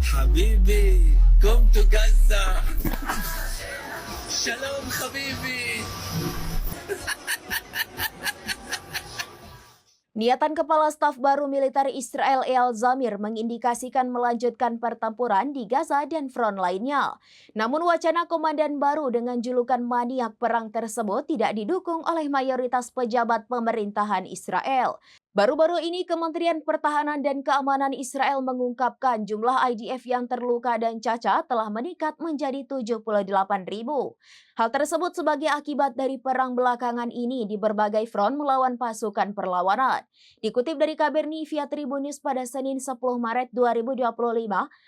حبيبي come to Gaza. Shalom حبيبي. Niatan Kepala Staf Baru Militer Israel Eyal Zamir mengindikasikan melanjutkan pertempuran di Gaza dan front lainnya. Namun wacana komandan baru dengan julukan maniak perang tersebut tidak didukung oleh mayoritas pejabat pemerintahan Israel. Baru-baru ini Kementerian Pertahanan dan Keamanan Israel mengungkapkan jumlah IDF yang terluka dan cacat telah meningkat menjadi 78.000. Hal tersebut sebagai akibat dari perang belakangan ini di berbagai front melawan pasukan perlawanan. Dikutip dari KBRI via Tribun News pada Senin 10 Maret 2025,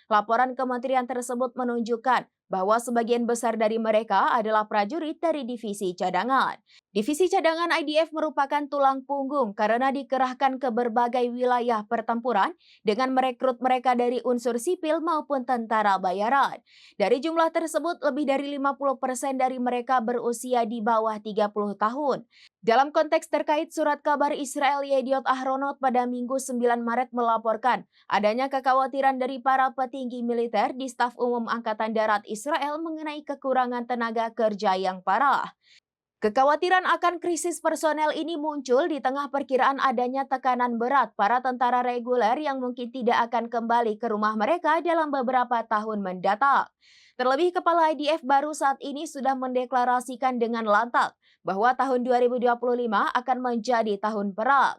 laporan kementerian tersebut menunjukkan bahwa sebagian besar dari mereka adalah prajurit dari divisi cadangan. Divisi cadangan IDF merupakan tulang punggung karena dikerahkan ke berbagai wilayah pertempuran dengan merekrut mereka dari unsur sipil maupun tentara bayaran. Dari jumlah tersebut, lebih dari 50% dari mereka berusia di bawah 30 tahun. Dalam konteks terkait surat kabar Israel Yediot Ahronot pada Minggu 9 Maret melaporkan adanya kekhawatiran dari para petinggi militer di Staf Umum Angkatan Darat Israel mengenai kekurangan tenaga kerja yang parah. Kekhawatiran akan krisis personel ini muncul di tengah perkiraan adanya tekanan berat para tentara reguler yang mungkin tidak akan kembali ke rumah mereka dalam beberapa tahun mendatang. Terlebih Kepala IDF baru saat ini sudah mendeklarasikan dengan lantang bahwa tahun 2025 akan menjadi tahun perang.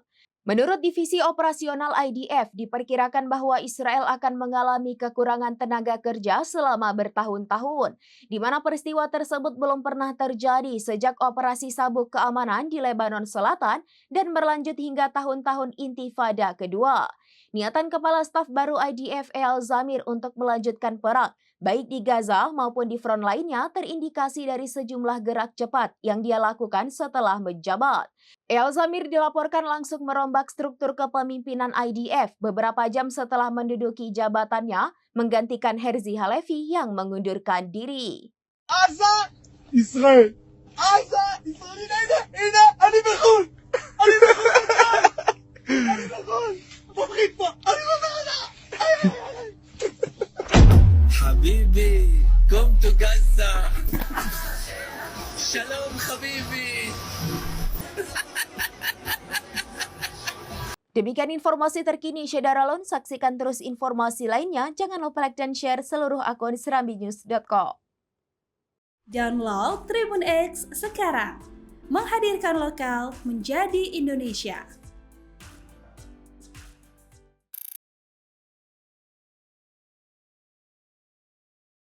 Menurut Divisi Operasional IDF, diperkirakan bahwa Israel akan mengalami kekurangan tenaga kerja selama bertahun-tahun, di mana peristiwa tersebut belum pernah terjadi sejak operasi sabuk keamanan di Lebanon Selatan dan berlanjut hingga tahun-tahun Intifada kedua. Niatan Kepala Staf Baru IDF Eyal Zamir untuk melanjutkan perang, baik di Gaza maupun di front lainnya, terindikasi dari sejumlah gerak cepat yang dia lakukan setelah menjabat. Eyal Zamir dilaporkan langsung merombak struktur kepemimpinan IDF beberapa jam setelah menduduki jabatannya, menggantikan Herzi Halevi yang mengundurkan diri. Gaza, Israel. Gaza, Israel. Ini, אני בחו"ל. אני בחו"ל. מפחיד פה. אני בחו"ל. حبيبي come to Gaza. Shalom حبيبي. Demikian informasi terkini Syedaralon, saksikan terus informasi lainnya, jangan lupa like dan share seluruh akun serambinews.com. Download Tribun X sekarang, menghadirkan lokal menjadi Indonesia.